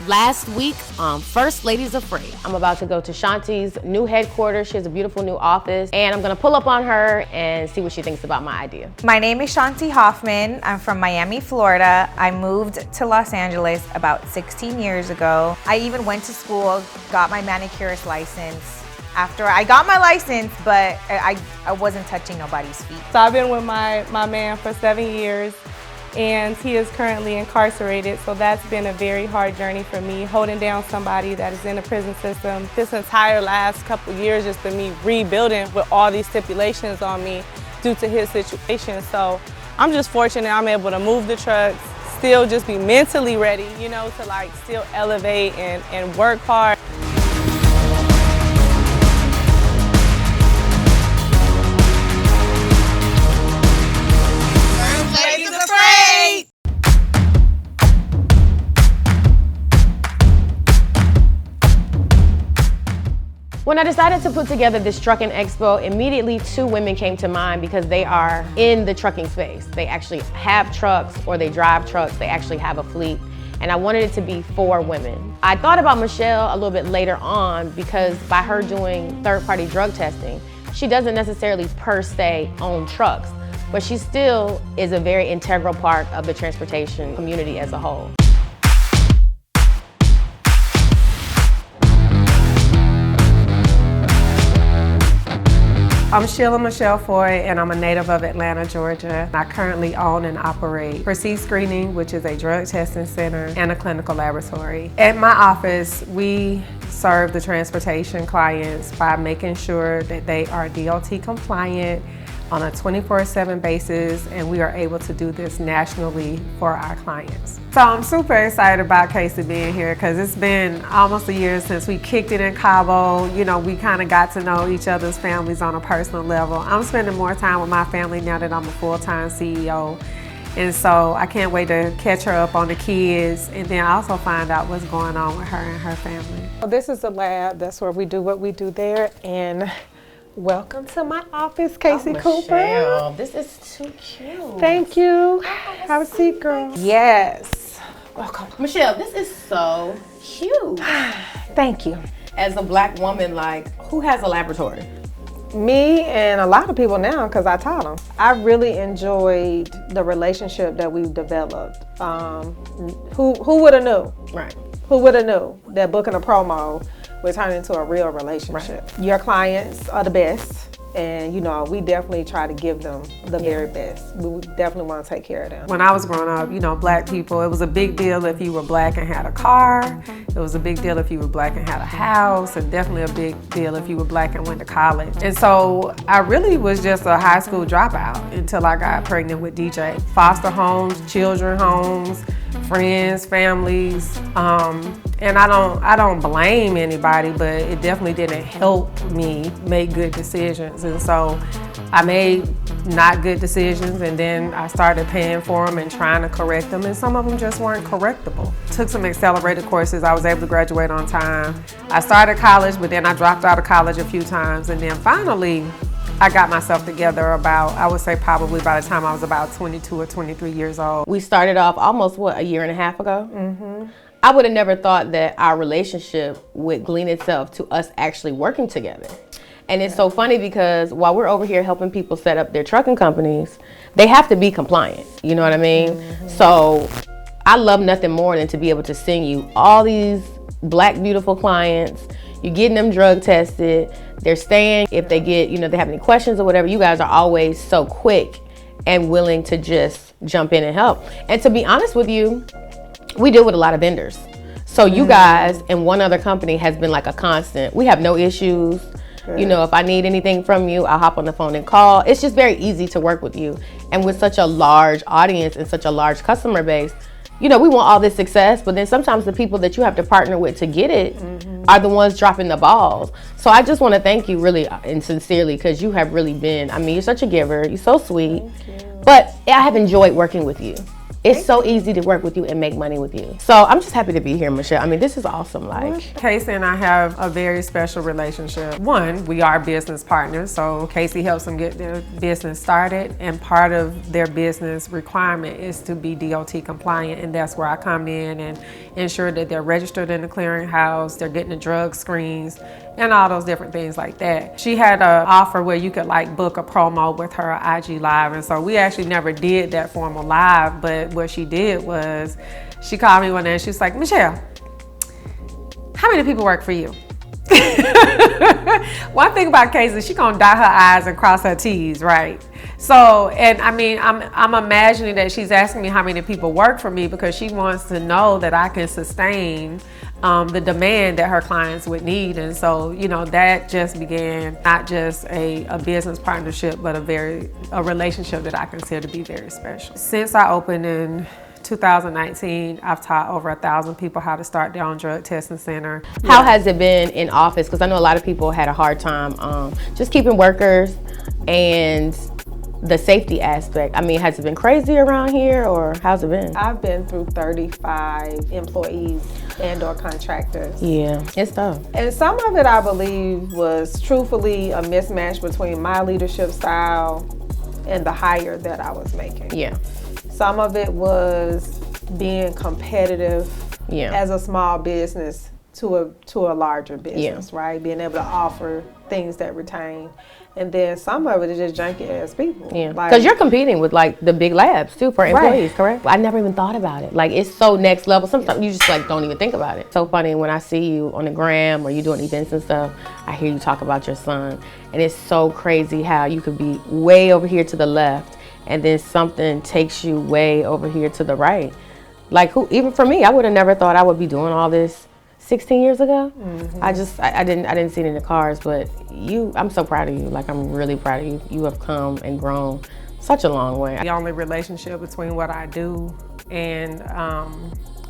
last week on First Ladies Afraid. I'm about to go to Shanti's new headquarters. She has a beautiful new office, and I'm gonna pull up on her and see what she thinks about my idea. My name is Shanti Hoffman. I'm from Miami, Florida. I moved to Los Angeles about 16 years ago. I even went to school, got my manicurist license. After I got my license, but I wasn't touching nobody's feet. So I've been with my man for 7 years, and he is currently incarcerated, so that's been a very hard journey for me, holding down somebody that is in the prison system. This entire last couple years just been me rebuilding with all these stipulations on me due to his situation. So I'm just fortunate I'm able to move the trucks, still just be mentally ready, you know, to like still elevate and work hard. When I decided to put together this trucking expo, immediately two women came to mind because they are in the trucking space. They actually have trucks or they drive trucks, they actually have a fleet. And I wanted it to be for women. I thought about Michele a little bit later on because by her doing third-party drug testing, she doesn't necessarily per se own trucks, but she still is a very integral part of the transportation community as a whole. I'm Sheila Michelle Foy, and I'm a native of Atlanta, Georgia. I currently own and operate Proceed Screening, which is a drug testing center and a clinical laboratory. At my office, we serve the transportation clients by making sure that they are DOT compliant on a 24/7 basis, and we are able to do this nationally for our clients. So I'm super excited about Casey being here because it's been almost a year since we kicked it in Cabo. You know, we kind of got to know each other's families on a personal level. I'm spending more time with my family now that I'm a full-time CEO. And so I can't wait to catch her up on the kids and then also find out what's going on with her and her family. This is the lab. That's where we do what we do there. And welcome to my office, Casey Cooper. Michele, this is too cute. Thank you. Have a seat, girl. Yes. Welcome. Michele, this is so cute. Thank you. As a Black woman, like, who has a laboratory? Me and a lot of people now, because I taught them. I really enjoyed the relationship that we've developed. Who would have knew? Right. Who would have knew that booking a promo would turn into a real relationship? Right. Your clients are the best. And you know, we definitely try to give them the very best. We definitely want to take care of them. When I was growing up, you know, Black people, it was a big deal if you were Black and had a car. It was a big deal if you were Black and had a house, and definitely a big deal if you were Black and went to college. And so I really was just a high school dropout until I got pregnant with DJ. Foster homes, children homes, friends, families, and I don't blame anybody, but it definitely didn't help me make good decisions. And so I made not good decisions, and then I started paying for them and trying to correct them, and some of them just weren't correctable. Took some accelerated courses. I was able to graduate on time. I started college, but then I dropped out of college a few times, and then finally I got myself together about, I would say probably by the time I was about 22 or 23 years old. We started off almost, what, a year and a half ago? Mm-hmm. I would have never thought that our relationship would glean itself to us actually working together. And it's so funny because while we're over here helping people set up their trucking companies, they have to be compliant, you know what I mean? Mm-hmm. So I love nothing more than to be able to send you all these Black beautiful clients. You're getting them drug tested, they're staying. If they get, you know, they have any questions or whatever, you guys are always so quick and willing to just jump in and help. And to be honest with you, we deal with a lot of vendors. So you guys and one other company has been like a constant. We have no issues. Good. You know, if I need anything from you, I'll hop on the phone and call. It's just very easy to work with you. And with such a large audience and such a large customer base, you know, we want all this success, but then sometimes the people that you have to partner with to get it are the ones dropping the balls. So I just want to thank you really and sincerely, because you have really been, I mean, you're such a giver. You're so sweet. But I have enjoyed working with you. It's so easy to work with you and make money with you. So I'm just happy to be here, Michele. I mean, this is awesome. Like, Casey and I have a very special relationship. One, we are business partners, so Casey helps them get their business started, and part of their business requirement is to be DOT compliant, and that's where I come in and ensure that they're registered in the clearinghouse, they're getting the drug screens, and all those different things like that. She had an offer where you could like book a promo with her IG Live, and so we actually never did that formal live, but what she did was she called me one day and she was like, Michele, how many people work for you? One thing about Casey, she gonna dot her I's and cross her T's, right? So, and I mean, I'm imagining that she's asking me how many people work for me because she wants to know that I can sustain the demand that her clients would need. And so, you know, that just began not just a business partnership, but a relationship that I consider to be very special. Since I opened in 2019, I've taught over 1,000 people how to start their own drug testing center. how has it been in office? Because I know a lot of people had a hard time just keeping workers and the safety aspect. I mean, has it been crazy around here, or how's it been? I've been through 35 employees and/or contractors. Yeah, it's tough. And some of it, I believe, was truthfully a mismatch between my leadership style and the hire that I was making. Yeah. Some of it was being competitive Yeah. as a small business to a larger business, right? Being able to offer things that retain. And then some of it is just junky ass people. Yeah, Like, because you're competing with like the big labs too for employees, Right. correct? I never even thought about it. Like, it's so next level. Sometimes you just like don't even think about it. So funny when I see you on the gram or you doing events and stuff, I hear you talk about your son, and it's so crazy how you could be way over here to the left, and then something takes you way over here to the right. Like, who? Even for me, I would have never thought I would be doing all this 16 years ago. I didn't see it in the cars, but I'm so proud of you. Like, I'm really proud of you. You have come and grown such a long way. The only relationship between what I do and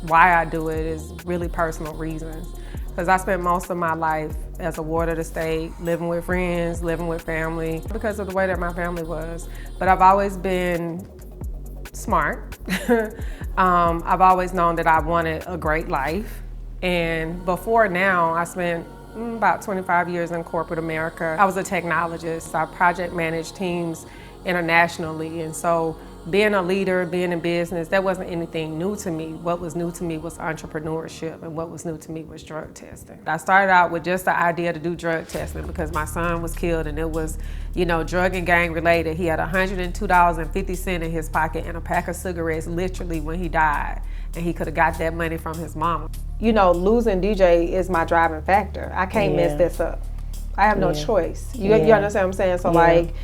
why I do it is really personal reasons. Because I spent most of my life as a ward of the state, living with friends, living with family, because of the way that my family was. But I've always been smart. I've always known that I wanted a great life. And before now, I spent about 25 years in corporate America. I was a technologist. I project managed teams internationally. And so being a leader, being in business, that wasn't anything new to me. What was new to me was entrepreneurship, and what was new to me was drug testing. I started out with just the idea to do drug testing because my son was killed, and it was, drug and gang related. He had $102.50 in his pocket and a pack of cigarettes literally when he died, and he could have got that money from his mama. Losing DJ is my driving factor. I can't mess this up. I have no choice. You understand what I'm saying? So like,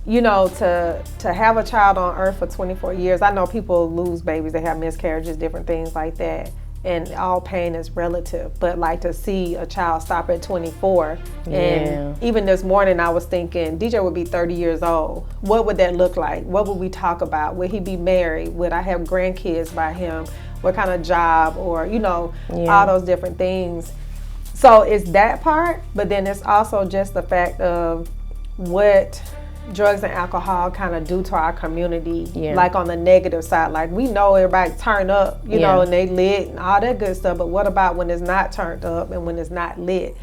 to have a child on earth for 24 years, I know people lose babies, they have miscarriages, different things like that, and all pain is relative, but like to see a child stop at 24, and even this morning I was thinking, DJ would be 30 years old. What would that look like? What would we talk about? Would he be married? Would I have grandkids by him? What kind of job? Or, all those different things. So it's that part, but then it's also just the fact of what drugs and alcohol kind of do to our community, like on the negative side. Like, we know everybody turn up, and they lit and all that good stuff, but what about when it's not turned up and when it's not lit?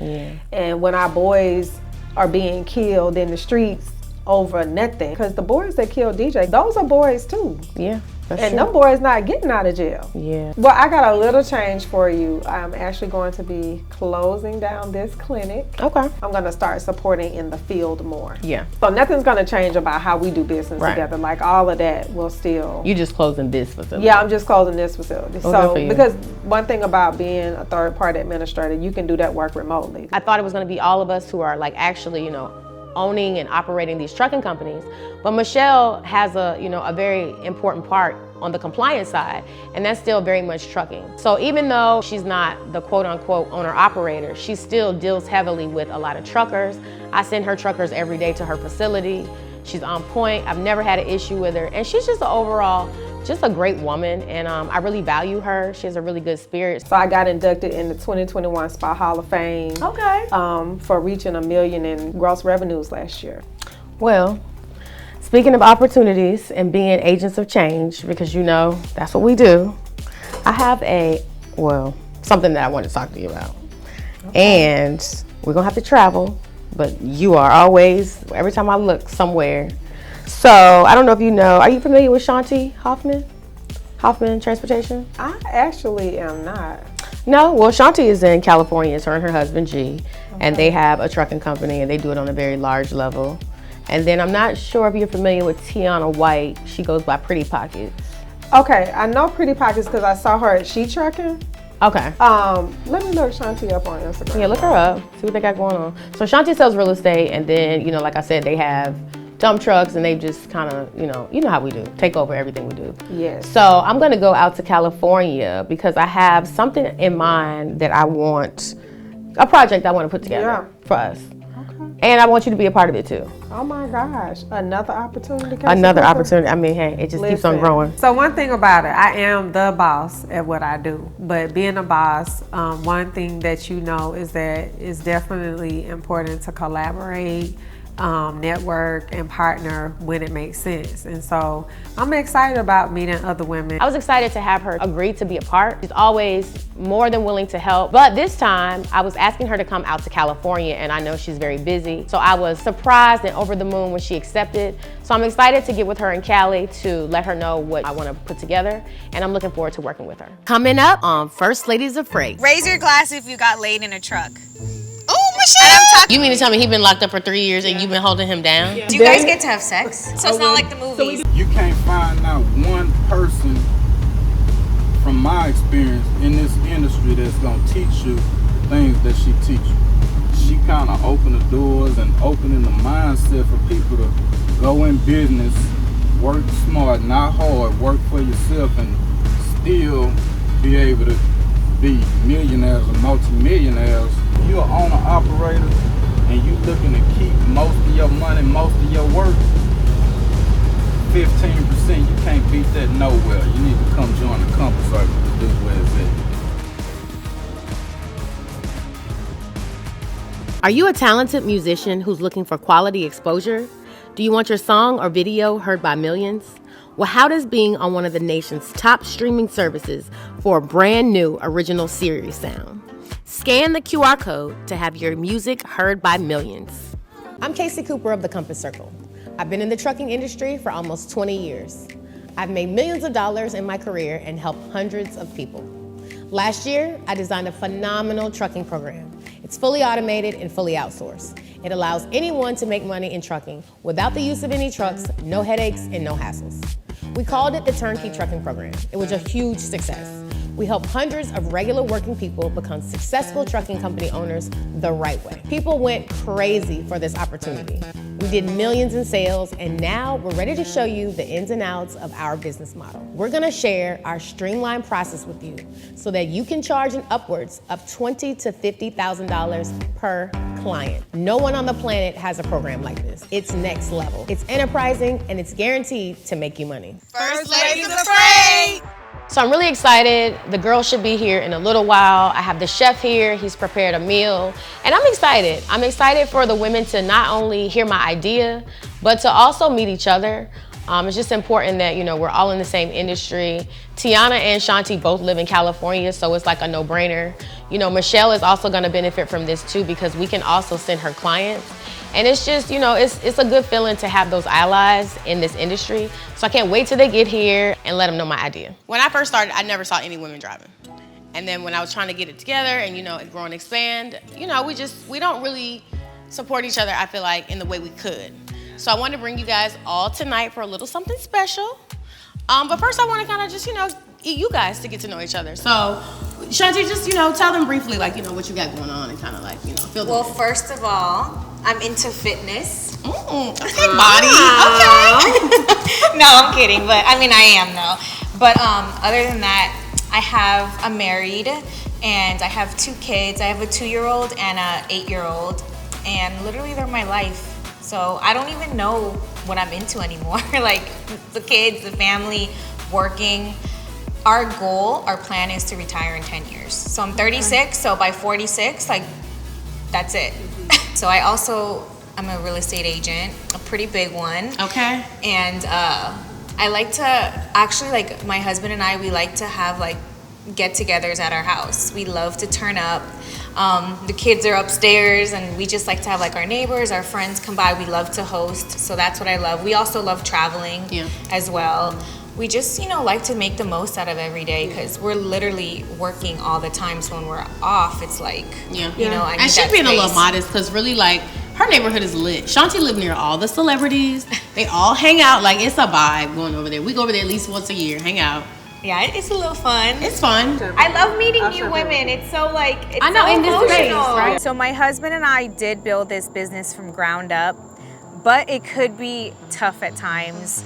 And when our boys are being killed in the streets over nothing? Because the boys that killed DJ, those are boys too. Yeah. And them boys not getting out of jail. Yeah. Well, I got a little change for you. I'm actually going to be closing down this clinic. Okay. I'm going to start supporting in the field more. Yeah. So nothing's going to change about how we do business together. Like, all of that will still. You just closing this facility. Yeah, I'm just closing this facility. Well, so because one thing about being a third-party administrator, you can do that work remotely. I thought it was going to be all of us who are like actually, owning and operating these trucking companies, but Michele has a very important part on the compliance side, and that's still very much trucking. So even though she's not the quote-unquote owner-operator, she still deals heavily with a lot of truckers. I send her truckers every day to her facility. She's on point. I've never had an issue with her, and she's just just a great woman, and I really value her. She has a really good spirit. So I got inducted in the 2021 Spa Hall of Fame. Okay. For reaching $1 million in gross revenues last year. Well, it's Speaking of opportunities and being agents of change, because you know that's what we do, I have something that I want to talk to you about. Okay. And we're going to have to travel, but you are always, every time I look somewhere. So I don't know if you know, are you familiar with Shanti Hoffman? Hoffman Transportation? I actually am not. No? Well, Shanti is in California. It's her and her husband, G. And they have a trucking company, and they do it on a very large level. And then I'm not sure if you're familiar with Tiana White. She goes by Pretty Pockets. Okay, I know Pretty Pockets because I saw her at She Trucking. Okay. Let me look Shanti up on Instagram. Yeah, look her up. See what they got going on. So Shanti sells real estate, and then, you know, like I said, they have dump trucks, and they just kind of, you know how we do, take over everything we do. Yes. So I'm going to go out to California because I have something in mind that I want, a project I want to put together for us. And I want you to be a part of it too. Oh my gosh, another opportunity. Another opportunity. I mean, hey, it just keeps on growing. So one thing about it, I am the boss at what I do. But being a boss, one thing that you know is that it's definitely important to collaborate, network, and partner when it makes sense. And so I'm excited about meeting other women. I was excited to have her agree to be a part. She's always more than willing to help. But this time, I was asking her to come out to California, and I know she's very busy. So I was surprised and over the moon when she accepted. So I'm excited to get with her in Cali to let her know what I want to put together, and I'm looking forward to working with her. Coming up on First Ladies of Freight. Raise your glass if you got laid in a truck. Oh, Michele! You mean to tell me he's been locked up for 3 years and you've been holding him down? Do you guys get to have sex? So it's not like the movies. You can't find out one person, from my experience in this industry, that's gonna teach you the things that she teaches you. She kind of opened the doors and opening the mindset for people to go in business, work smart, not hard, work for yourself, and still be able to be millionaires or multimillionaires. You're an owner operator and you looking to keep most of your money, most of your work, 15%, you can't beat that nowhere. You need to come join the Compass Circle to do where it's at. Are you a talented musician who's looking for quality exposure? Do you want your song or video heard by millions? Well, how does being on one of the nation's top streaming services for a brand new original series sound? Scan the QR code to have your music heard by millions. I'm Casey Cooper of the Compass Circle. I've been in the trucking industry for almost 20 years. I've made millions of dollars in my career and helped hundreds of people. Last year, I designed a phenomenal trucking program. It's fully automated and fully outsourced. It allows anyone to make money in trucking without the use of any trucks, no headaches, and no hassles. We called it the Turnkey Trucking Program. It was a huge success. We help hundreds of regular working people become successful trucking company owners the right way. People went crazy for this opportunity. We did millions in sales, and now we're ready to show you the ins and outs of our business model. We're gonna share our streamlined process with you so that you can charge an upwards of $20,000 to $50,000 per client. No one on the planet has a program like this. It's next level. It's enterprising, and it's guaranteed to make you money. First Ladies of Freight! So I'm really excited. The girls should be here in a little while. I have the chef here. He's prepared a meal. And I'm excited. I'm excited for the women to not only hear my idea, but to also meet each other. It's just important that, we're all in the same industry. Tiana and Shanti both live in California, so it's like a no-brainer. Michele is also gonna benefit from this too because we can also send her clients. And it's just, it's a good feeling to have those allies in this industry. So I can't wait till they get here and let them know my idea. When I first started, I never saw any women driving. And then when I was trying to get it together and, grow and expand, we don't really support each other, I feel like, in the way we could. So I wanted to bring you guys all tonight for a little something special. But first I want to kind of just, you guys to get to know each other. So Shanti, just, tell them briefly, like, what you got going on and kind of like, feel the Well, first of all, I'm into fitness. Okay, body. Okay. No, I'm kidding, but I am though. But other than that, I'm married and I have 2 kids. I have a 2-year-old and a 8-year-old, and literally they're my life. So I don't even know what I'm into anymore. Like the kids, the family, working. Our plan is to retire in 10 years. So I'm 36, so by 46, that's it. So I also I'm a real estate agent, a pretty big one. Okay. And I like to actually, like, my husband and I, we like to have like get-togethers at our house. We love to turn up. The kids are upstairs, and we just like to have like our neighbors, our friends come by. We love to host, so that's what I love. We also love traveling as well. We just, you know, like to make the most out of every day because we're literally working all the time. So when we're off, it's like, you know, I need and she's that being space. a little modest because really, like, her neighborhood is lit. Shanti live near all the celebrities. They all hang out. Like, it's a vibe going over there. We go over there at least once a year, hang out. Yeah, it's a little fun. It's fun. I love meeting new women. It's so like, it's I know, so in this space, emotional. right? So my husband and I did build this business from ground up, but it could be tough at times.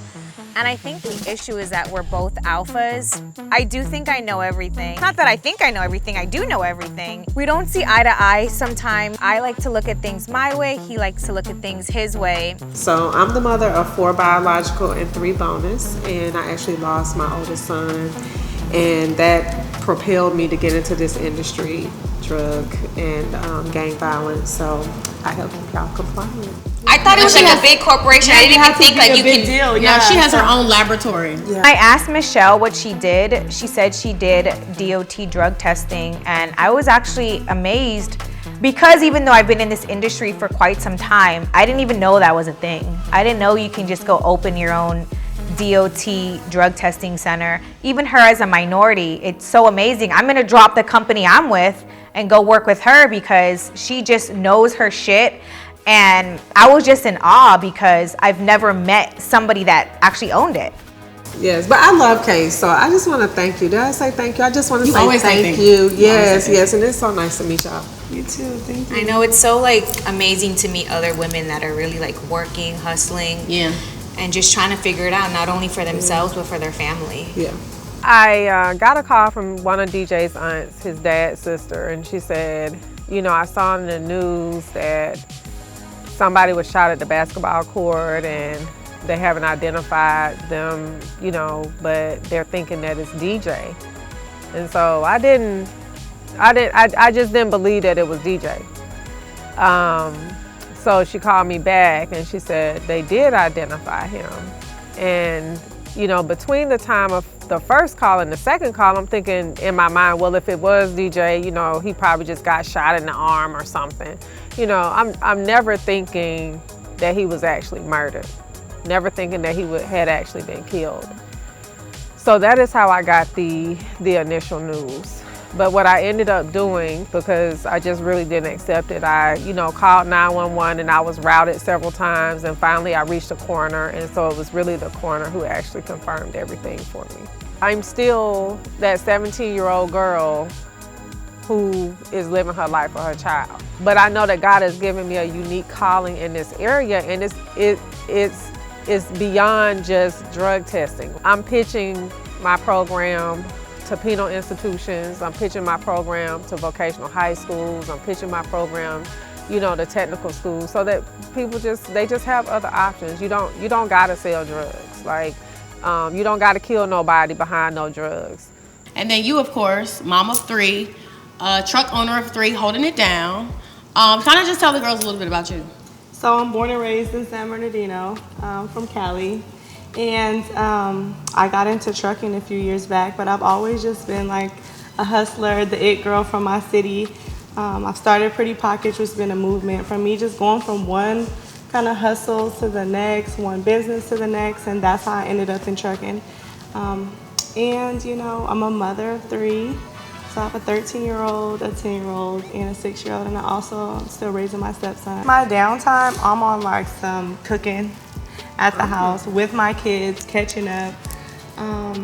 And I think the issue is that we're both alphas. I do think I know everything. Not that I think I know everything, I do know everything. We don't see eye to eye sometimes. I like to look at things my way, he likes to look at things his way. So I'm the mother of 4 biological and 3 bonus, and I actually lost my oldest son, and that propelled me to get into this industry, drug and gang violence. So I help keep y'all compliant. I thought it was like a big corporation. I didn't even think like you can. Yeah, she has her own laboratory. Yeah. I asked Michelle what she did. She said she did DOT drug testing, and I was actually amazed because even though I've been in this industry for quite some time, I didn't even know that was a thing. I didn't know you can just go open your own DOT drug testing center. Even her as a minority, it's so amazing. I'm gonna drop the company I'm with and go work with her because she just knows her shit. And I was just in awe because I've never met somebody that actually owned it. Yes, but I love Kay, so I just want to thank you. Did I say thank you? I just want to say always say thank thank you. Yes, yes, and it's so nice to meet y'all. You too. Thank you. I know, it's so like amazing to meet other women that are really like working, hustling, and just trying to figure it out, not only for themselves but for their family. Yeah. I got a call from one of DJ's aunts, his dad's sister, and she said, you know, I saw in the news that somebody was shot at the basketball court and they haven't identified them, you know, but they're thinking that it's DJ. And so I just didn't believe that it was DJ. So she called me back and she said they did identify him. And, you know, between the time of the first call and the second call, I'm thinking in my mind, well, if it was DJ, you know, he probably just got shot in the arm or something. You know, I'm never thinking that he was actually murdered. Never thinking that he had actually been killed. So that is how I got the initial news. But what I ended up doing, because I just really didn't accept it, I, you know, called 911 and I was routed several times, and finally I reached the coroner, and so it was really the coroner who actually confirmed everything for me. I'm still that 17-year-old girl who is living her life for her child. But I know that God has given me a unique calling in this area, and it's beyond just drug testing. I'm pitching my program to penal institutions. I'm pitching my program to vocational high schools. I'm pitching my program, you know, to technical schools, so that people just have other options. You don't gotta sell drugs. Like, you don't gotta kill nobody behind no drugs. And then you, of course, mom of 3, truck owner of 3, holding it down. Kind of just tell the girls a little bit about you. So I'm born and raised in San Bernardino, from Cali. And I got into trucking a few years back, but I've always just been like a hustler, the it girl from my city. I've started Pretty Pockets, which has been a movement from me just going from one kind of hustle to the next, one business to the next, and that's how I ended up in trucking. And you know, I'm a mother of 3. So I have a 13-year-old, a 10-year-old, and a 6-year-old, and I also am still raising my stepson. My downtime, I'm on like some cooking at the house with my kids, catching up.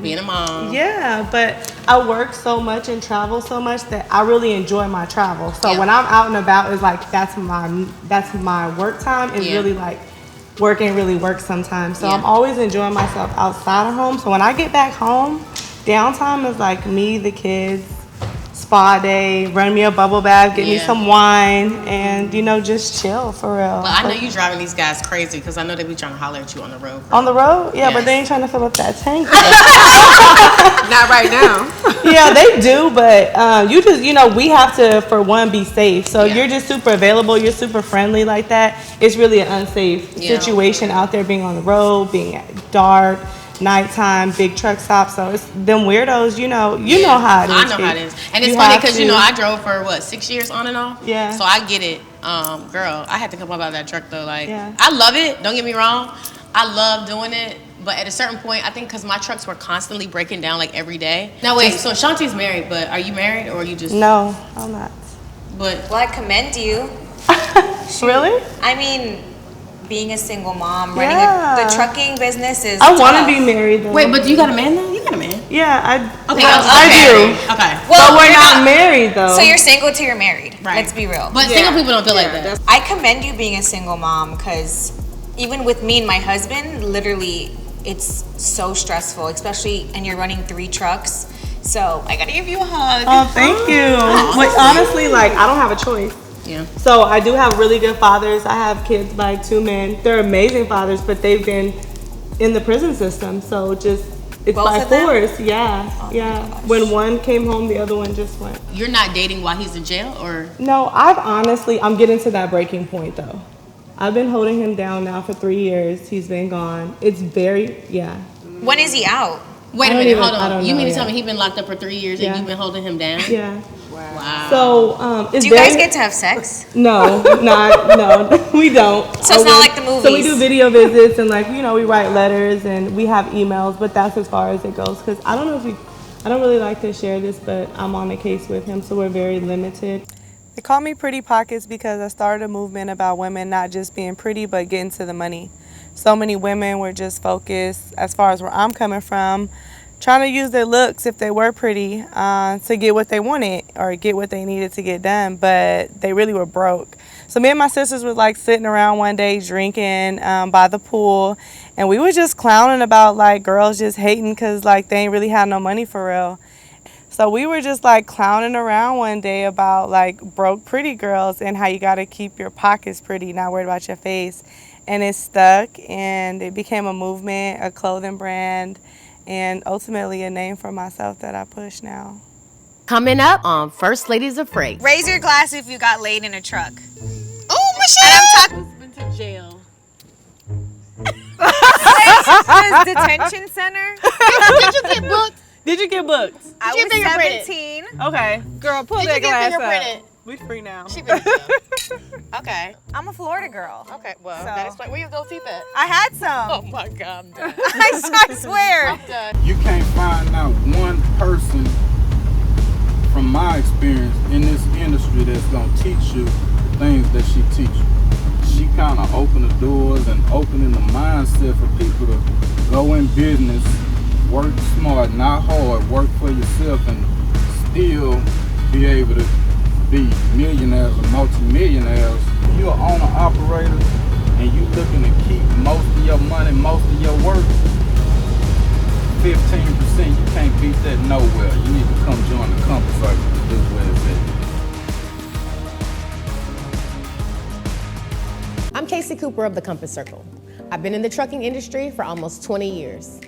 Being a mom. Yeah, but I work so much and travel so much that I really enjoy my travel. So when I'm out and about, it's like that's my work time. It's really like work ain't really work sometimes. So I'm always enjoying myself outside of home. So when I get back home, downtime is like me, the kids, spa day, run me a bubble bath, get me Yeah. some wine, and just chill for real. Well, I know you driving these guys crazy because I know they be trying to holler at you on the road. On the road? Yeah, but Yes. they ain't trying to fill up that tank. Not right now. Yeah, they do, but you just, we have to, for one, be safe. So Yeah. you're just super available, you're super friendly like that. It's really an unsafe Yeah. situation out there, being on the road, being at dark, nighttime, big truck stops. So it's them weirdos, you know how it is. I know how it is. And it's You funny have because, to- I drove for, 6 years on and off? Yeah. So I get it. Girl, I had to come up out of that truck, though. Like, Yeah. I love it. Don't get me wrong. I love doing it. But at a certain point, I think because my trucks were constantly breaking down, like, every day. Now, wait. So Shanti's married, but are you married or are you just... No, I'm not. But... Well, I commend you. Really? I mean, being a single mom, Yeah. running the trucking business is I want to tough. be married though. Wait, but do you got a man, though? You got a man. Yeah, Okay, I do. Okay. Well, But we're you're not married though. So you're single till you're married. Right. Let's be real. But single people don't feel like that. I commend you being a single mom because even with me and my husband, literally, it's so stressful, especially, and you're running 3 trucks. So I gotta give you a hug. Oh, thank you. But honestly, like, I don't have a choice. Yeah. So I do have really good fathers. I have kids by 2 men. They're amazing fathers, but they've been in the prison system. So it's Both by of them? force. Yeah, yeah. gosh. When one came home, the other one just went. You're not dating while he's in jail, or... No, I'm getting to that breaking point though. I've been holding him down now for 3 years. He's been gone. It's yeah. When is he out? Wait a I don't minute, even- hold I on. don't You know mean to yet. tell me he's been locked up for 3 years Yeah. and you've been holding him down? Yeah. Wow. So it's Do you guys very- get to have sex? No, no, we don't. So it's not like the So we movies. do video visits and we write letters and we have emails, but that's as far as it goes. Because I don't really like to share this, but I'm on a case with him, so we're very limited. They call me Pretty Pockets because I started a movement about women not just being pretty, but getting to the money. So many women were just focused, as far as where I'm coming from, trying to use their looks, if they were pretty, to get what they wanted or get what they needed to get done, but they really were broke. So me and my sisters were sitting around one day drinking by the pool, and we were just clowning about girls just hating because they ain't really had no money for real. So we were just clowning around one day about broke pretty girls and how you got to keep your pockets pretty, not worried about your face. And it stuck, and it became a movement, a clothing brand, and ultimately a name for myself that I push now. Coming up on First Ladies of Freight. Raise your glass if you got laid in a truck. Oh, Michele! And I'm talking Been to jail. this detention center. Did you get booked? Did you get booked? I Did you was fingerprint it? 17. Okay. Girl, pull Did that you get glass fingerprinted? up. We free now. She been to jail. Okay. I'm a Florida girl. Okay. Well, So- that explains. Where you go teeth at? I had some. Oh my God, I'm done. I swear. I'm done. You can't find out one person from my experience in this industry that's gonna teach you the things that she teaches. She kind of opened the doors and opening the mindset for people to go in business, work smart, not hard, work for yourself, and still be able to be millionaires or multimillionaires. If you're an owner operator and you looking to keep most of your money, most of your work, 15%, you can't beat that nowhere. You need to come join the Compass Circle. This is where it's at. I'm Casey Cooper of the Compass Circle. I've been in the trucking industry for almost 20 years.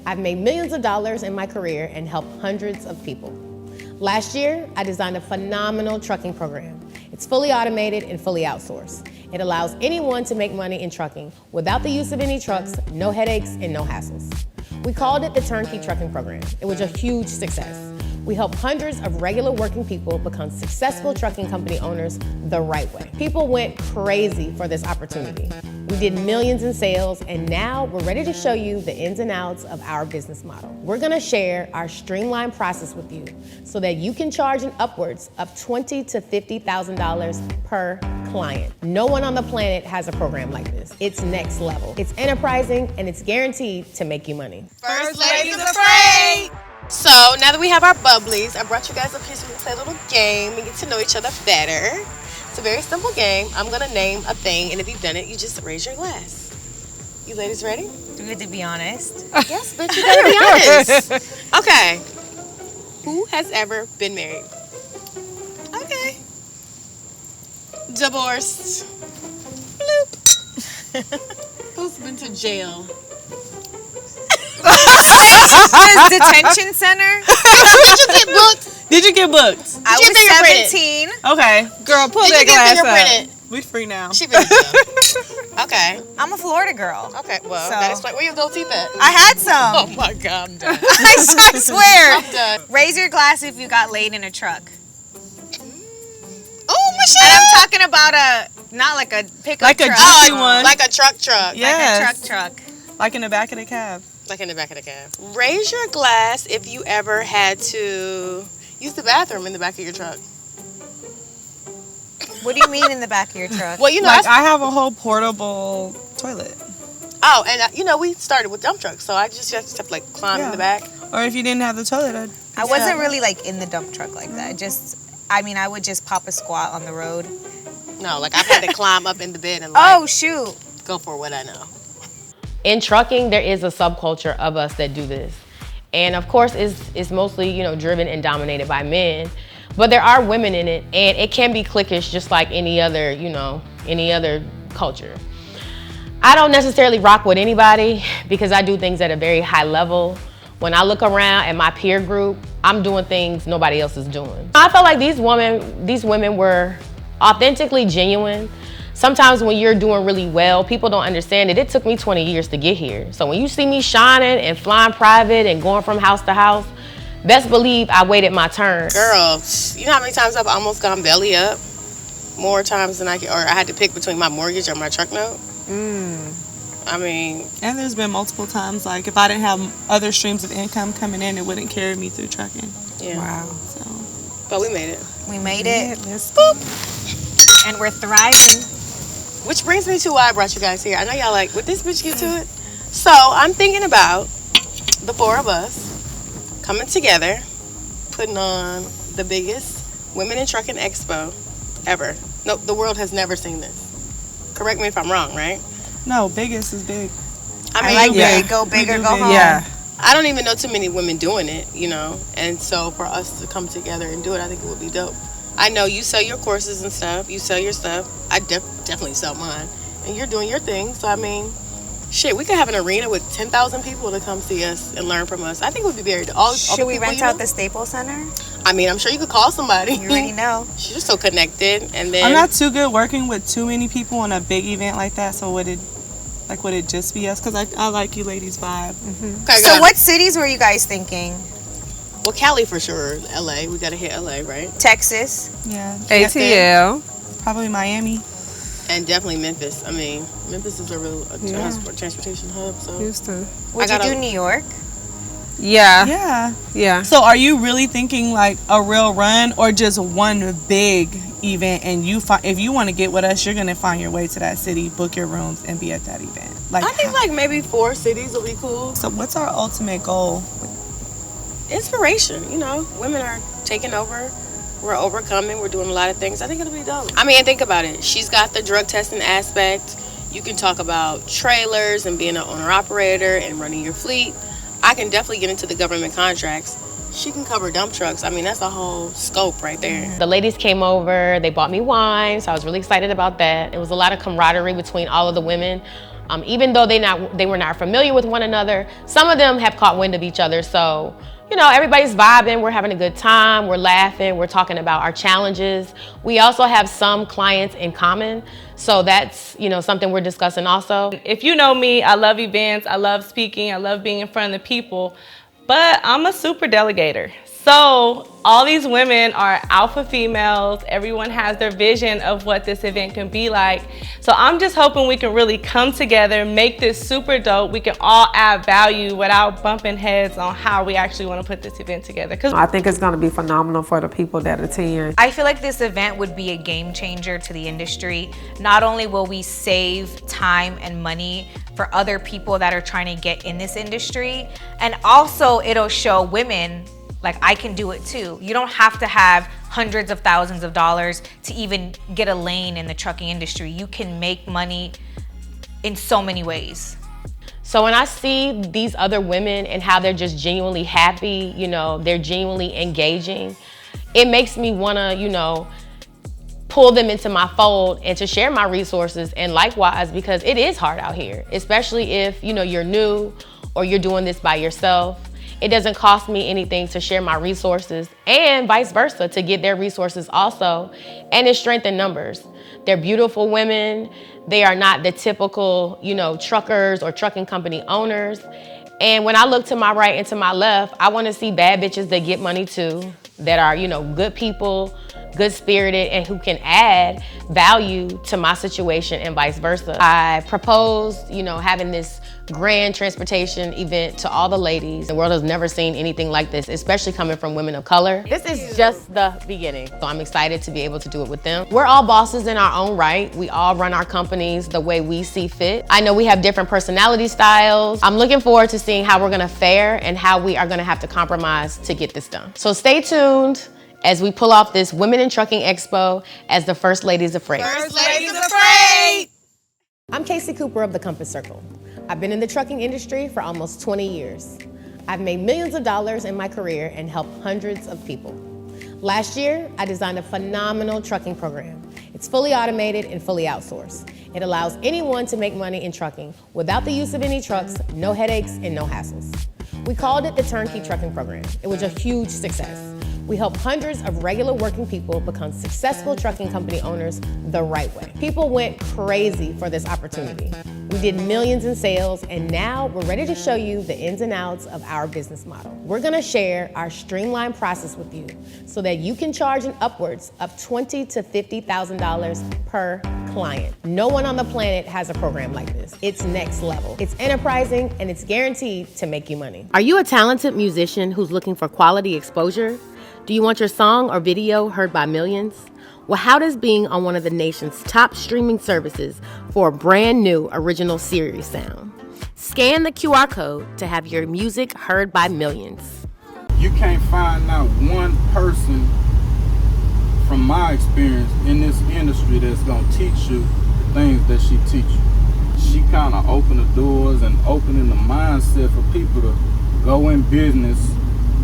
I've made millions of dollars in my career and helped hundreds of people. Last year, I designed a phenomenal trucking program. It's fully automated and fully outsourced. It allows anyone to make money in trucking without the use of any trucks, no headaches, and no hassles. We called it the Turnkey Trucking Program. It was a huge success. We help hundreds of regular working people become successful trucking company owners the right way. People went crazy for this opportunity. We did millions in sales, and now we're ready to show you the ins and outs of our business model. We're gonna share our streamlined process with you so that you can charge an upwards of $20,000 to $50,000 per client. No one on the planet has a program like this. It's next level. It's enterprising, and it's guaranteed to make you money. First Ladies of Freight. So now that we have our bubblies, I brought you guys up here so we can play a little game and get to know each other better. It's a very simple game. I'm gonna name a thing, and if you've done it, you just raise your glass. You ladies ready? Do we have to be honest? Yes, bitch, you gotta be honest. Okay. Who has ever been married? Divorced. Bloop. Who's been to jail? Detention center. Did you get booked? Did you get booked? I was 17. Okay. Girl, pull Did that you get glass fingerprinted? up. We free now. She been to jail. Okay. I'm a Florida girl. Okay. Well, So- that explains where your gold teeth at. I had some. Oh my God, I'm done. I swear. I'm done. Raise your glass if you got laid in a truck. Oh, Michele. And I'm talking about not like a pickup Like a truck. juicy one. Like a truck. Yes. Truck. Like in the back of the cab. Like in the back of the cab. Raise your glass if you ever had to use the bathroom in the back of your truck. What do you mean in the back of your truck? Well, you know, Like, I have a whole portable toilet. oh, and you know, we started with dump trucks, so I just have to like climb in the back. Or if you didn't have the toilet, I wasn't really like in the dump truck like that. I would just pop a squat on the road. No, like I've had to climb up in the bed and like Oh, shoot. go for what I know. In trucking, there is a subculture of us that do this. And of course, it's mostly, you know, driven and dominated by men. But there are women in it, and it can be cliquish just like any other, you know, any other culture. I don't necessarily rock with anybody because I do things at a very high level. When I look around at my peer group, I'm doing things nobody else is doing. I felt like these women were authentically genuine. Sometimes when you're doing really well, people don't understand it. It took me 20 years to get here. So when you see me shining and flying private and going from house to house, best believe I waited my turn. Girl, you know how many times I've almost gone belly up? More times than I had to pick between my mortgage or my truck note. I mean, and there's been multiple times, like, if I didn't have other streams of income coming in, it wouldn't carry me through trucking. yeah. Wow. So, But we made it. We made it. Boop. And we're thriving. Which brings me to why I brought you guys here. I know y'all like, would this bitch get to it? So I'm thinking about the four of us coming together, putting on the biggest Women in Trucking Expo ever. No, the world has never seen this. Correct me if I'm wrong, right? No, biggest is big. I mean, I like yeah. big, go big or We do go big. home. Yeah. I don't even know too many women doing it, you know? And so for us to come together and do it, I think it would be dope. I know you sell your courses and stuff. You sell your stuff. I definitely sell mine. And you're doing your thing. So, I mean, shit, we could have an arena with 10,000 people to come see us and learn from us. I think it would be very all Should we people rent you out know? the Staples Center? I mean, I'm sure you could call somebody. You already know. She's just so connected. And then I'm not too good working with too many people on a big event like that, so would it just be us? Because I like you ladies' vibe. Okay, So what cities were you guys thinking? Well, Cali for sure. LA. We got to hit LA, right? Texas? Yeah. ATL. Probably Miami. And definitely Memphis. I mean, Memphis is a real transportation hub. So Houston. Would you gotta- do New York? Yeah. Yeah. Yeah. So are you really thinking like a real run or just one big event, and if you want to get with us, you're going to find your way to that city, book your rooms, and be at that event? Like, I think like maybe 4 cities will be cool. so what's our ultimate goal? Inspiration, you know, women are taking over, we're overcoming, we're doing a lot of things. I think it'll be dope. I mean, think about it. She's got the drug testing aspect. You can talk about trailers and being an owner operator and running your fleet. I can definitely get into the government contracts. She can cover dump trucks. I mean, that's a whole scope right there. The ladies came over, they bought me wine, so I was really excited about that. It was a lot of camaraderie between all of the women. Even though they were not familiar with one another, some of them have caught wind of each other. So, you know, everybody's vibing, we're having a good time, we're laughing, we're talking about our challenges. We also have some clients in common, so that's, you know, something we're discussing also. If you know me, I love events, I love speaking, I love being in front of the people, but I'm a super delegator. So all these women are alpha females. Everyone has their vision of what this event can be like. So I'm just hoping we can really come together, make this super dope. We can all add value without bumping heads on how we actually want to put this event together. I think it's going to be phenomenal for the people that attend. I feel like this event would be a game changer to the industry. Not only will we save time and money for other people that are trying to get in this industry, and also it'll show women like I can do it too. You don't have to have hundreds of thousands of dollars to even get a lane in the trucking industry. You can make money in so many ways. So when I see these other women and how they're just genuinely happy, you know, they're genuinely engaging, it makes me wanna, you know, pull them into my fold and to share my resources, and likewise, because it is hard out here, especially if you're new or you're doing this by yourself. It doesn't cost me anything to share my resources, and vice versa, to get their resources also, and it's strength in numbers. They're beautiful women. They are not the typical, truckers or trucking company owners. And when I look to my right and to my left, I want to see bad bitches that get money too, that are, good people, good-spirited, and who can add value to my situation and vice versa. I proposed, having this grand transportation event to all the ladies. The world has never seen anything like this, especially coming from women of color. This is just the beginning. So I'm excited to be able to do it with them. We're all bosses in our own right. We all run our companies the way we see fit. I know we have different personality styles. I'm looking forward to seeing how we're gonna fare and how we are gonna have to compromise to get this done. So stay tuned as we pull off this Women in Trucking Expo as the First Ladies of Freight. First Ladies of Freight! I'm Casey Cooper of the Compass Circle. I've been in the trucking industry for almost 20 years. I've made millions of dollars in my career and helped hundreds of people. Last year, I designed a phenomenal trucking program. It's fully automated and fully outsourced. It allows anyone to make money in trucking without the use of any trucks, no headaches, and no hassles. We called it the Turnkey Trucking Program. It was a huge success. We help hundreds of regular working people become successful trucking company owners the right way. People went crazy for this opportunity. We did millions in sales, and now we're ready to show you the ins and outs of our business model. We're gonna share our streamlined process with you so that you can charge an upwards of $20,000 to $50,000 per client. No one on the planet has a program like this. It's next level. It's enterprising, and it's guaranteed to make you money. Are you a talented musician who's looking for quality exposure? Do you want your song or video heard by millions? Well, how does being on one of the nation's top streaming services for a brand new original series sound? Scan the QR code to have your music heard by millions. You can't find not one person from my experience in this industry that's gonna teach you the things that she teaches you. She kind of opened the doors and opening the mindset for people to go in business,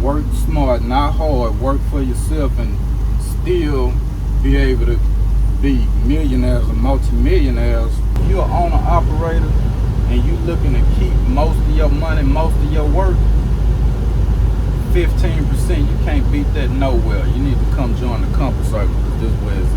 work smart, not hard, work for yourself, and still be able to be millionaires or multimillionaires. If you're an owner operator and you looking to keep most of your money, most of your work, 15%, you can't beat that nowhere. You need to come join the Compass Circle, because this is where it's